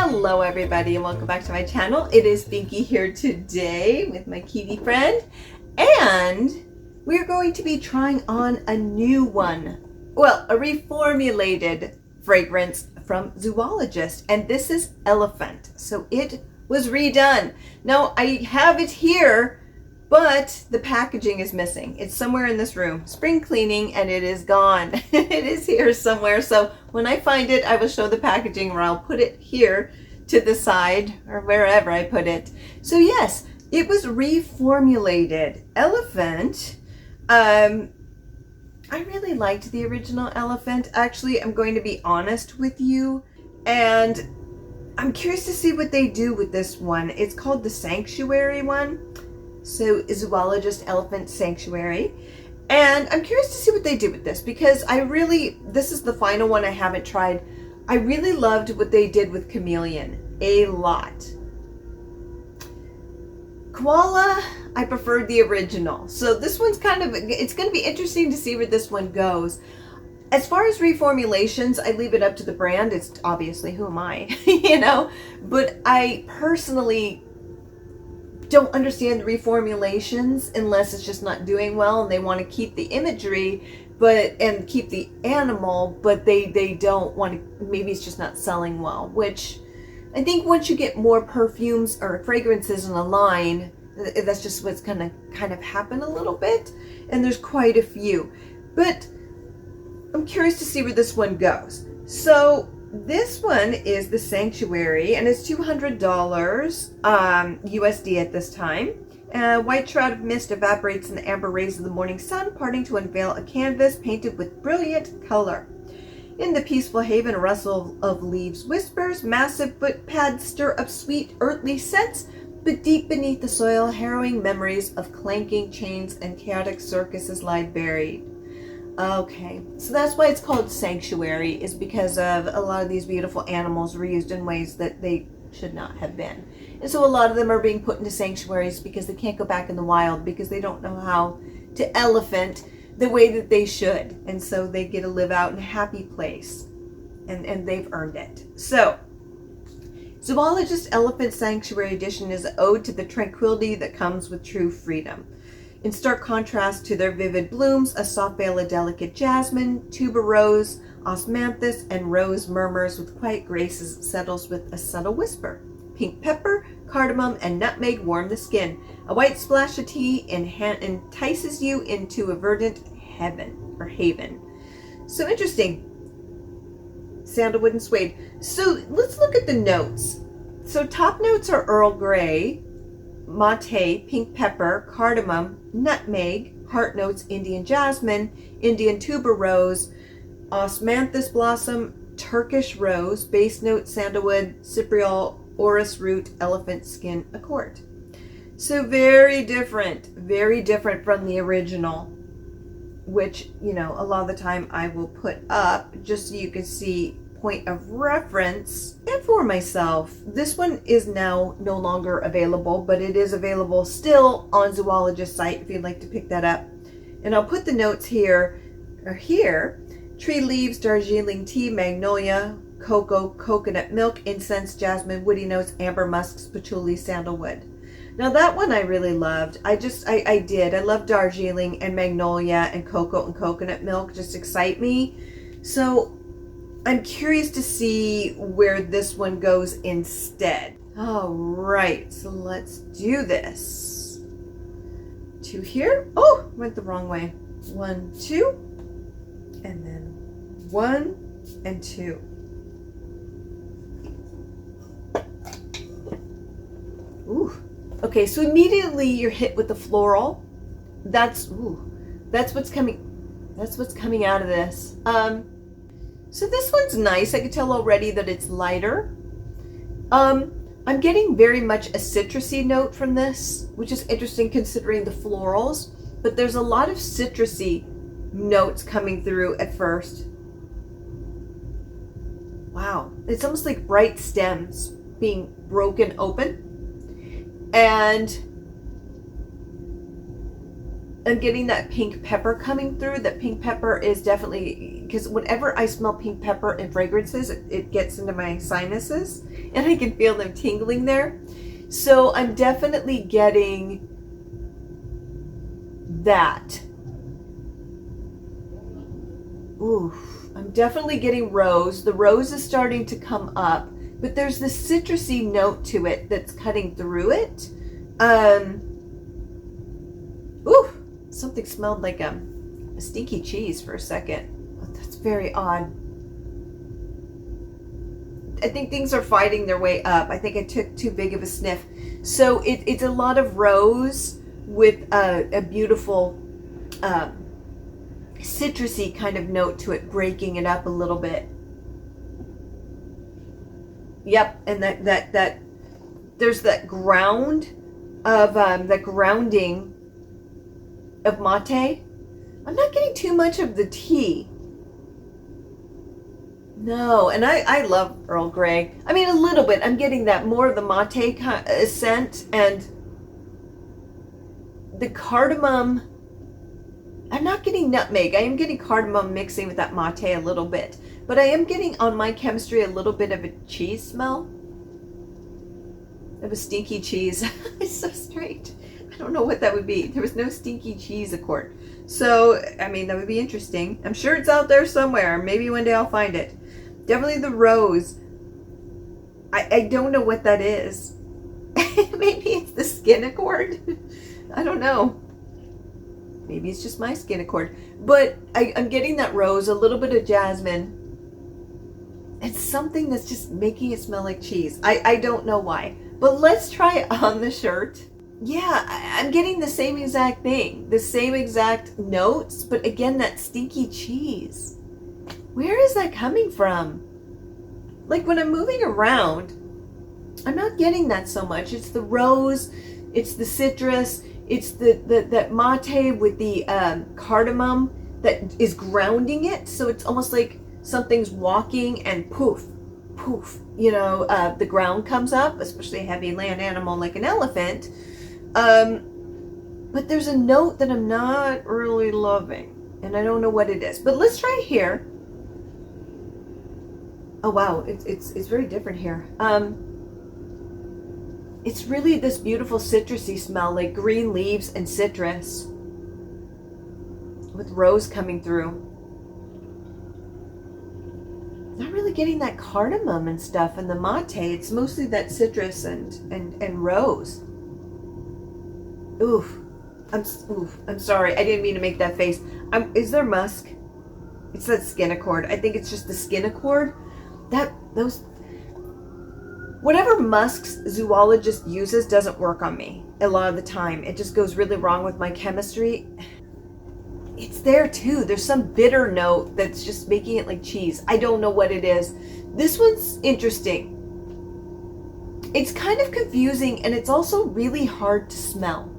Hello everybody and welcome back to my channel. It is Binky here today with my kitty friend, and we're going to be trying on a new one. Well, a reformulated fragrance from Zoologist, and this is Elephant. So it was redone. Now I have it here, but the packaging is missing. It's somewhere in this room. Spring cleaning and it is gone. It is here somewhere. So when I find it, I will show the packaging, or I'll put it here to the side or wherever I put it. So yes, it was reformulated. Elephant. I really liked the original Elephant. Actually, I'm going to be honest with you, and I'm curious to see what they do with this one. It's called the Sanctuary one. So Zoologist Elephant Sanctuary. And I'm curious to see what they do with this, because this is the final one I haven't tried. I really loved what they did with Chameleon a lot. Koala, I preferred the original. So this one's it's going to be interesting to see where this one goes. As far as reformulations, I leave it up to the brand. It's obviously, who am I, you know? But I personally don't understand the reformulations unless it's just not doing well and they want to keep the imagery and keep the animal, but they don't want to, maybe it's just not selling well, which I think once you get more perfumes or fragrances in a line, that's just what's gonna kind of happen a little bit, and there's quite a few. But I'm curious to see where this one goes. So this one is the Sanctuary, and it's $200 USD at this time. White shroud of mist evaporates in the amber rays of the morning sun, parting to unveil a canvas painted with brilliant color. In the peaceful haven, a rustle of leaves whispers, massive footpads stir up sweet earthly scents, but deep beneath the soil, harrowing memories of clanking chains and chaotic circuses lie buried. Okay, so that's why it's called Sanctuary, is because of a lot of these beautiful animals were used in ways that they should not have been. And so a lot of them are being put into sanctuaries because they can't go back in the wild because they don't know how to elephant the way that they should. And so they get to live out in a happy place, and they've earned it. So Zoologist Elephant Sanctuary Edition is an ode to the tranquility that comes with true freedom. In stark contrast to their vivid blooms, a soft veil of delicate jasmine, tuberose, osmanthus, and rose murmurs with quiet graces, settles with a subtle whisper. Pink pepper, cardamom, and nutmeg warm the skin. A white splash of tea entices you into a verdant haven. So interesting. Sandalwood and suede. So let's look at the notes. So top notes are Earl Grey, mate, pink pepper, cardamom, nutmeg. Heart notes Indian jasmine, Indian tuberose, osmanthus blossom, Turkish rose. Base note sandalwood, cypriol, orris root, elephant skin accord. So very different from the original, which, you know, a lot of the time I will put up just so you can see point of reference. And for myself, this one is now no longer available, but it is available still on Zoologist site if you'd like to pick that up. And I'll put the notes here or here. Tree leaves, Darjeeling tea, magnolia, cocoa, coconut milk, incense, jasmine, woody notes, amber musks, patchouli, sandalwood. Now that one I really loved. I love Darjeeling and magnolia, and cocoa and coconut milk just excite me. So I'm curious to see where this one goes instead. All right, so let's do this. 2 here. Oh, went the wrong way. 1, 2, and then 1 and 2. Ooh. Okay, so immediately you're hit with the floral. That's what's coming. That's what's coming out of this. So this one's nice. I can tell already that it's lighter. I'm getting very much a citrusy note from this, which is interesting considering the florals, but there's a lot of citrusy notes coming through at first. Wow, it's almost like bright stems being broken open. And I'm getting that pink pepper coming through. That pink pepper is definitely, because whenever I smell pink pepper and fragrances, it gets into my sinuses and I can feel them tingling there. So I'm definitely getting that. Ooh, I'm definitely getting rose. The rose is starting to come up, but there's this citrusy note to it that's cutting through it. Ooh, something smelled like a stinky cheese for a second. Oh, that's very odd. I think things are fighting their way up. I think I took too big of a sniff. So it's a lot of rose with a beautiful citrusy kind of note to it, breaking it up a little bit. Yep, and that there's that ground of the grounding of mate. I'm not getting too much of the tea. No, and I love Earl Grey. I mean, a little bit. I'm getting that more of the mate scent and the cardamom. I'm not getting nutmeg. I am getting cardamom mixing with that mate a little bit. But I am getting on my chemistry a little bit of a cheese smell. Of a stinky cheese. It's so strange. I don't know what that would be. There was no stinky cheese accord. So, I mean, that would be interesting. I'm sure it's out there somewhere. Maybe one day I'll find it. Definitely the rose. I don't know what that is. Maybe it's the skin accord. I don't know. Maybe it's just my skin accord. But I'm getting that rose, a little bit of jasmine. It's something that's just making it smell like cheese. I don't know why. But let's try it on the shirt. Yeah, I'm getting the same exact thing. The same exact notes. But again, that stinky cheese. Where is that coming from? Like when I'm moving around, I'm not getting that so much. It's the rose. It's the citrus. It's that mate with the cardamom that is grounding it. So it's almost like something's walking and poof, poof. You know, the ground comes up, especially a heavy land animal like an elephant. But there's a note that I'm not really loving. And I don't know what it is. But let's try it here. Oh, wow. It's very different here. It's really this beautiful citrusy smell, like green leaves and citrus with rose coming through. Not really getting that cardamom and stuff and the mate. It's mostly that citrus and rose. Oof. I'm sorry. I didn't mean to make that face. Is there musk? It's that skin accord. I think it's just the skin accord. Whatever musks Zoologist uses doesn't work on me a lot of the time. It just goes really wrong with my chemistry. It's there too. There's some bitter note that's just making it like cheese. I don't know what it is. This one's interesting. It's kind of confusing and it's also really hard to smell.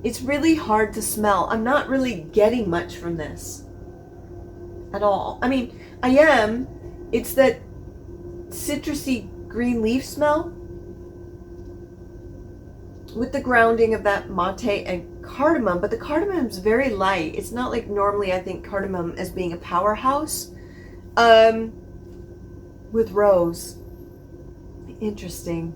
It's really hard to smell. I'm not really getting much from this at all. I mean, I am. It's that citrusy green leaf smell with the grounding of that mate and cardamom, but the cardamom is very light. It's not like normally I think cardamom as being a powerhouse. With rose. Interesting.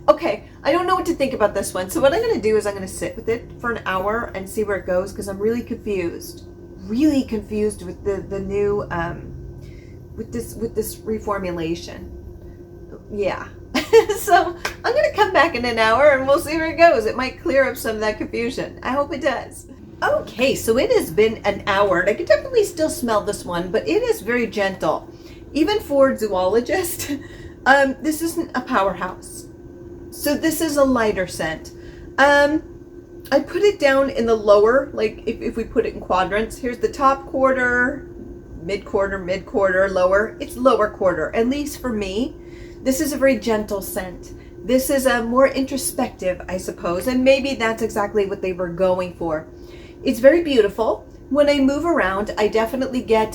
Okay, I don't know what to think about this one. So what I'm going to do is I'm going to sit with it for an hour and see where it goes because I'm really confused. Really confused with the new with this reformulation. Yeah. So I'm going to come back in an hour and we'll see where it goes. It might clear up some of that confusion. I hope it does. Okay, so it has been an hour and I can definitely still smell this one, but it is very gentle. Even for Zoologist, this isn't a powerhouse. So this is a lighter scent. I put it down in the lower, like if we put it in quadrants, here's the top quarter, mid-quarter, lower. It's lower quarter, at least for me. This is a very gentle scent. This is a more introspective, I suppose, and maybe that's exactly what they were going for. It's very beautiful. When I move around, I definitely get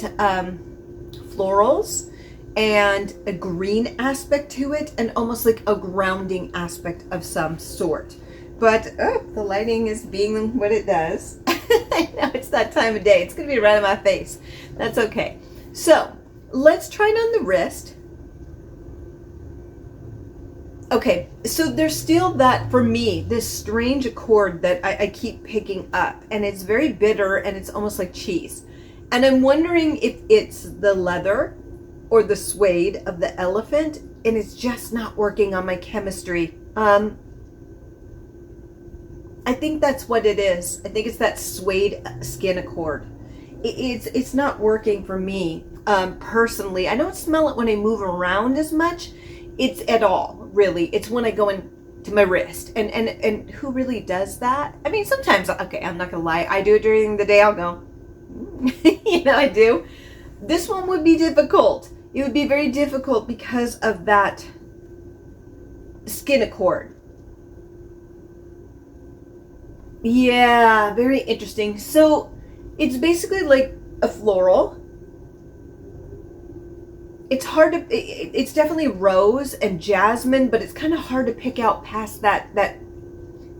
florals and a green aspect to it and almost like a grounding aspect of some sort. But the lighting is being what it does. I know it's that time of day. It's going to be right in my face. That's okay. So let's try it on the wrist. Okay, so there's still that, for me, this strange accord that I keep picking up. And it's very bitter and it's almost like cheese. And I'm wondering if it's the leather or the suede of the elephant. And it's just not working on my chemistry. I think that's what it is. I think it's that suede skin accord. It's not working for me personally. I don't smell it when I move around as much. It's at all, really. It's when I go into my wrist. And who really does that? I mean, sometimes, okay, I'm not going to lie. I do it during the day. I'll go, I do. This one would be difficult. It would be very difficult because of that skin accord. Yeah, very interesting. So it's basically like a floral. It's hard to, it's definitely rose and jasmine, but it's kind of hard to pick out past that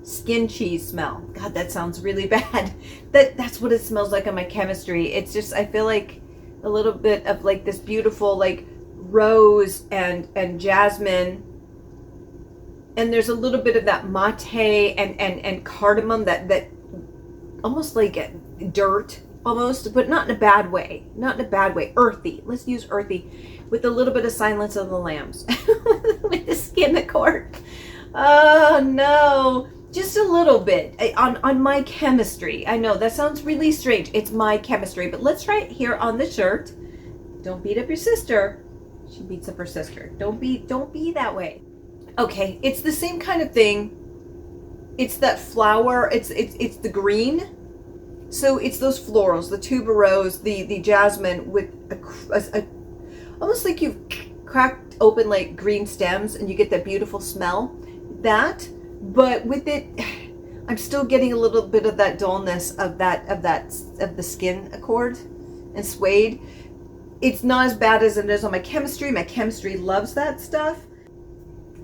skin cheese smell. God, that sounds really bad. That's what it smells like on my chemistry. It's just, I feel like a little bit of like this beautiful like rose and jasmine. And there's a little bit of that mate and cardamom that almost like dirt almost, but not in a bad way. Not in a bad way. Earthy. Let's use earthy with a little bit of Silence of the Lambs with the skin accord. Oh no, just a little bit on my chemistry. I know that sounds really strange. It's my chemistry, but let's try it here on the shirt. Don't beat up your sister. She beats up her sister. Don't be that way. Okay, it's the same kind of thing. It's that flower. It's the green. So it's those florals, the tuberose, the jasmine with a almost like you've cracked open like green stems and you get that beautiful smell. That, but with it, I'm still getting a little bit of that dullness of the skin accord and suede. It's not as bad as it is on my chemistry. My chemistry loves that stuff.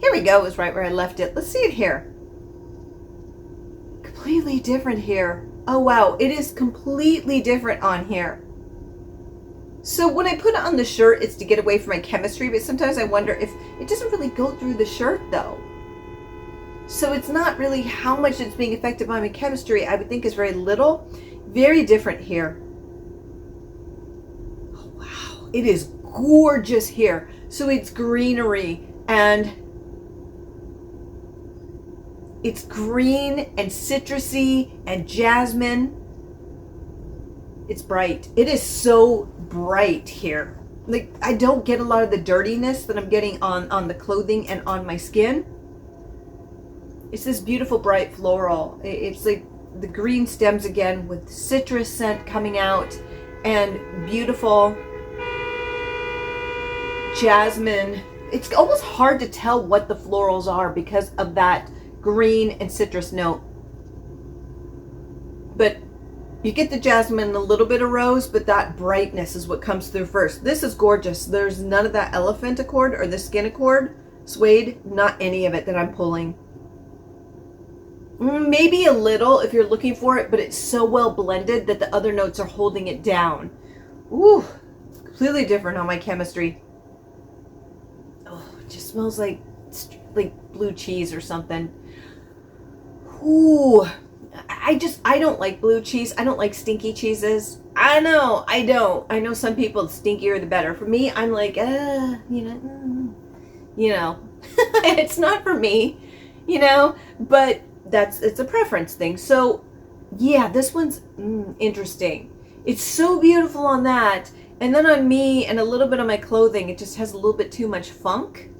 Here we go. It was right where I left it. Let's see it here. Completely different here. Oh wow, it is completely different on here. So when I put it on the shirt, it's to get away from my chemistry, but sometimes I wonder if it doesn't really go through the shirt though. So it's not really how much it's being affected by my chemistry. I would think is very little. Very different here. Oh wow, it is gorgeous here. So it's greenery and it's green and citrusy and jasmine. It's bright. It is so bright here. Like I don't get a lot of the dirtiness that I'm getting on the clothing and on my skin. It's this beautiful bright floral. It's like the green stems again with citrus scent coming out and beautiful jasmine. It's almost hard to tell what the florals are because of that green and citrus note. But you get the jasmine and a little bit of rose, but that brightness is what comes through first. This is gorgeous. There's none of that elephant accord or the skin accord, suede, not any of it that I'm pulling. Maybe a little if you're looking for it, but it's so well blended that the other notes are holding it down. Ooh, completely different on my chemistry. Oh, it just smells like blue cheese or something. Ooh, I don't like blue cheese. I don't like stinky cheeses. I know, I don't. I know some people, the stinkier the better. For me, I'm like, it's not for me, but it's a preference thing. So yeah, this one's interesting. It's so beautiful on that. And then on me and a little bit on my clothing, it just has a little bit too much funk.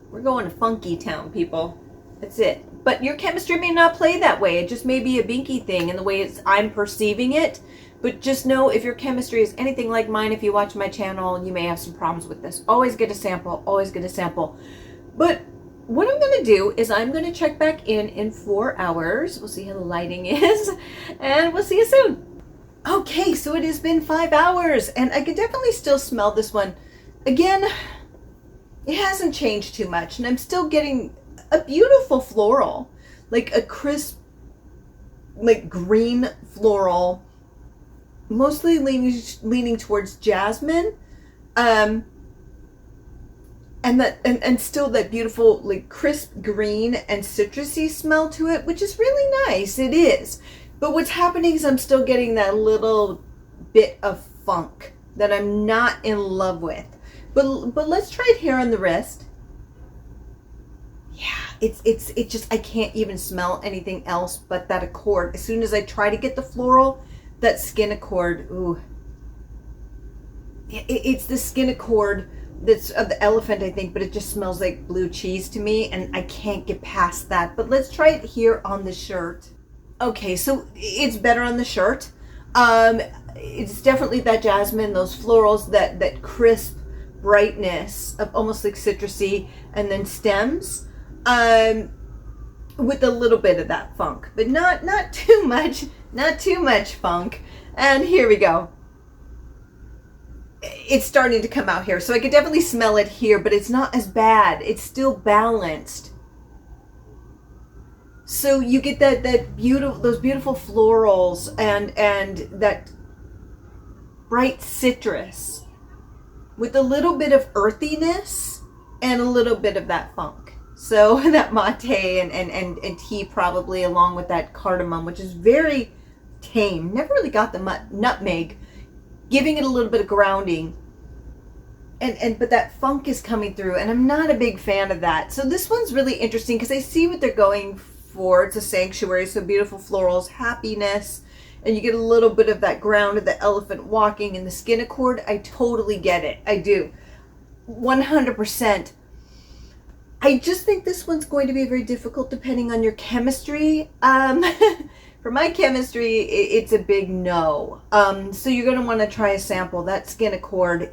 We're going to funky town, people. That's it. But your chemistry may not play that way. It just may be a binky thing in the way I'm perceiving it. But just know if your chemistry is anything like mine, if you watch my channel, you may have some problems with this. Always get a sample. Always get a sample. But what I'm going to do is I'm going to check back in 4 hours. We'll see how the lighting is. And we'll see you soon. Okay, so it has been 5 hours. And I can definitely still smell this one. Again, it hasn't changed too much. And I'm still getting a beautiful floral. like a crisp, like green floral, mostly leaning towards jasmine, and still that beautiful like crisp green and citrusy smell to it, which is really nice. It is. But what's happening is I'm still getting that little bit of funk that I'm not in love with. But let's try it here on the wrist. Yeah, it's just, I can't even smell anything else but that accord. As soon as I try to get the floral, that skin accord, ooh. It's the skin accord that's of the elephant, I think, but it just smells like blue cheese to me, and I can't get past that. But let's try it here on the shirt. Okay, so it's better on the shirt. It's definitely that jasmine, those florals, that crisp brightness of almost like citrusy, and then stems, with a little bit of that funk, but not too much funk. And here we go. It's starting to come out here, so I could definitely smell it here, but it's not as bad. It's still balanced. So you get that beautiful, those beautiful florals and that bright citrus with a little bit of earthiness and a little bit of that funk. So that mate and tea probably, along with that cardamom, which is very tame. Never really got the nutmeg, giving it a little bit of grounding. But that funk is coming through, and I'm not a big fan of that. So this one's really interesting because I see what they're going for. It's a sanctuary, so beautiful florals, happiness, and you get a little bit of that ground of the elephant walking in the skin accord. I totally get it. I do. 100%. I just think this one's going to be very difficult depending on your chemistry. For my chemistry, it's a big no. So you're going to want to try a sample. That skin accord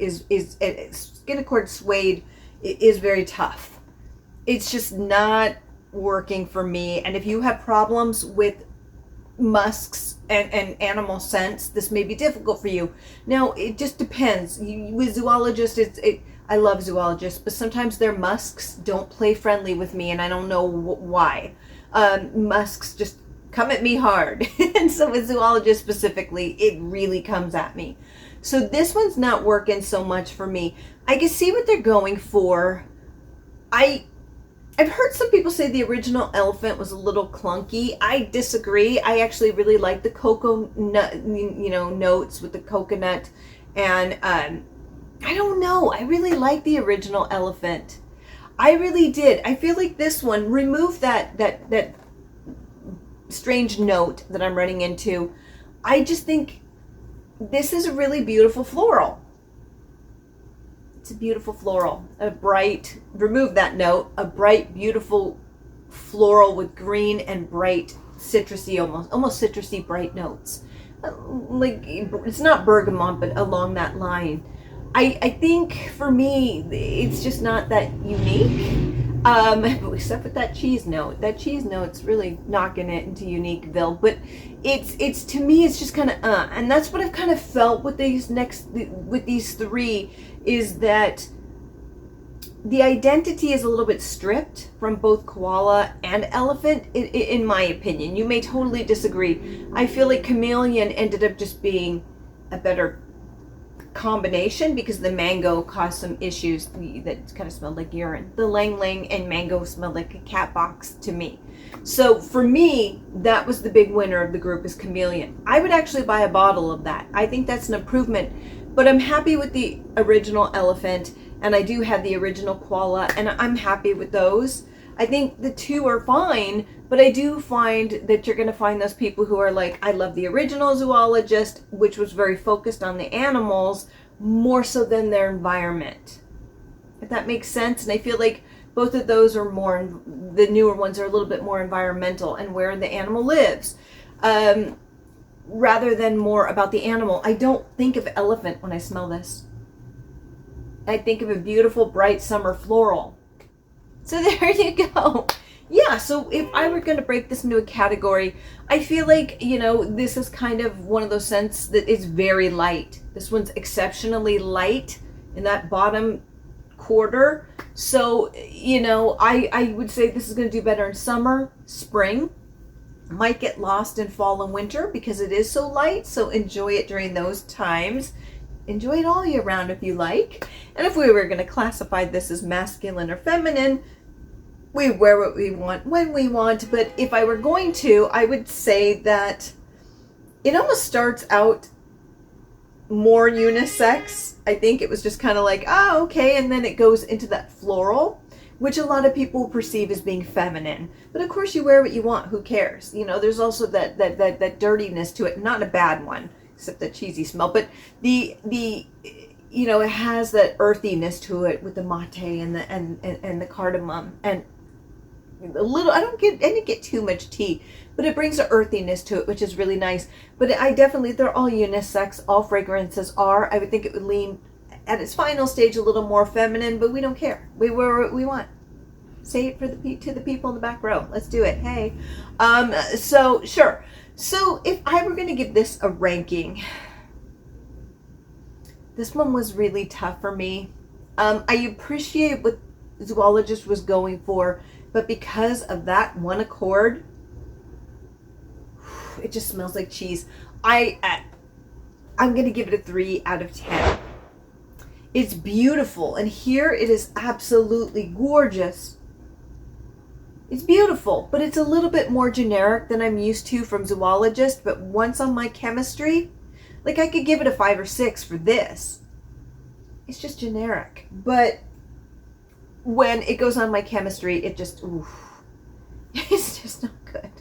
skin accord suede is very tough. It's just not working for me. And if you have problems with musks and animal scents, this may be difficult for you. Now, it just depends. With Zoologist, I love Zoologists, but sometimes their musks don't play friendly with me, and I don't know why. Musks just come at me hard. And so with Zoologist specifically, it really comes at me. So this one's not working so much for me. I can see what they're going for. I've heard some people say the original elephant was a little clunky. I disagree. I actually really like the cocoa nut, notes with the coconut, and I don't know. I really like the original elephant. I really did. I feel like this one, remove that strange note that I'm running into. I just think this is a really beautiful floral. It's a beautiful floral. Remove that note, a bright, beautiful floral with green and bright citrusy, almost citrusy bright notes. Like, it's not bergamot, but along that line. I think for me, it's just not that unique. Except with that cheese note. That cheese note's really knocking it into Uniqueville. But it's to me, it's just kind of and that's what I've kind of felt with these three, is that the identity is a little bit stripped from both koala and elephant, in my opinion. You may totally disagree. I feel like chameleon ended up just being a better combination because the mango caused some issues that kind of smelled like urine. The lang lang and mango smelled like a cat box to me. So for me, that was the big winner of the group, is chameleon. I would actually buy a bottle of that. I think that's an improvement, but I'm happy with the original elephant, and I do have the original koala, and I'm happy with those. I think the two are fine, but I do find that you're going to find those people who are like, I love the original Zoologist, which was very focused on the animals more so than their environment. If that makes sense. And I feel like both of those are more, the newer ones are a little bit more environmental and where the animal lives, rather than more about the animal. I don't think of elephant when I smell this. I think of a beautiful, bright summer floral. So there you go. Yeah, so if I were going to break this into a category, I feel like, this is kind of one of those scents that is very light. This one's exceptionally light in that bottom quarter. So, you know, I would say this is going to do better in summer, spring. Might get lost in fall and winter because it is so light. So enjoy it during those times. Enjoy it all year round if you like. And if we were going to classify this as masculine or feminine, we wear what we want when we want. But if I were going to, I would say that it almost starts out more unisex. I think it was just kind of like, oh, okay. And then it goes into that floral, which a lot of people perceive as being feminine. But of course you wear what you want. Who cares? You know, there's also that dirtiness to it. Not a bad one, except the cheesy smell. But the you know, it has that earthiness to it with the mate and the cardamom and a little. I didn't get too much tea, but it brings an earthiness to it, which is really nice. But they're all unisex. All fragrances are. I would think it would lean at its final stage a little more feminine, but we don't care. We wear what we want. Say it to the people in the back row. Let's do it. Hey. So sure. So if I were going to give this a ranking, this one was really tough for me. I appreciate what Zoologist was going for, but because of that one accord, it just smells like cheese. I'm going to give it a 3 out of 10. It's beautiful, and here it is absolutely gorgeous. It's beautiful, but it's a little bit more generic than I'm used to from Zoologist. But once on my chemistry, like I could give it a 5 or 6 for this. It's just generic. But when it goes on my chemistry, it just, it's just not good.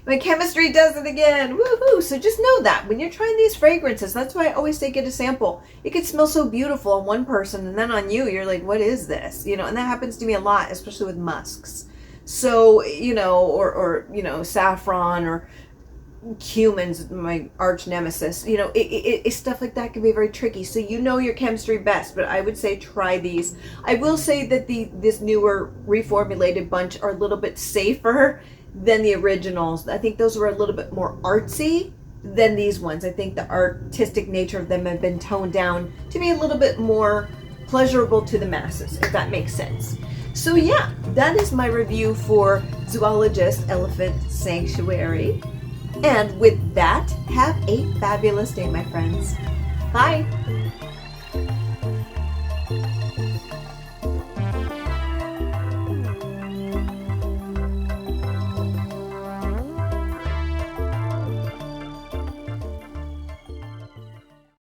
My chemistry does it again. Woohoo! So just know that when you're trying these fragrances, that's why I always say get a sample. It could smell so beautiful on one person, and then on you, you're like, what is this? You know, and that happens to me a lot, especially with musks. So, you know, or you know, saffron or cumin's my arch nemesis. You know, it stuff like that can be very tricky. So you know your chemistry best, but I would say try these. I will say that this newer reformulated bunch are a little bit safer than the originals. I think those were a little bit more artsy than these ones. I think the artistic nature of them have been toned down to be a little bit more pleasurable to the masses, if that makes sense. So yeah, that is my review for Zoologist Elephant Sanctuary. And with that, have a fabulous day, my friends. Bye.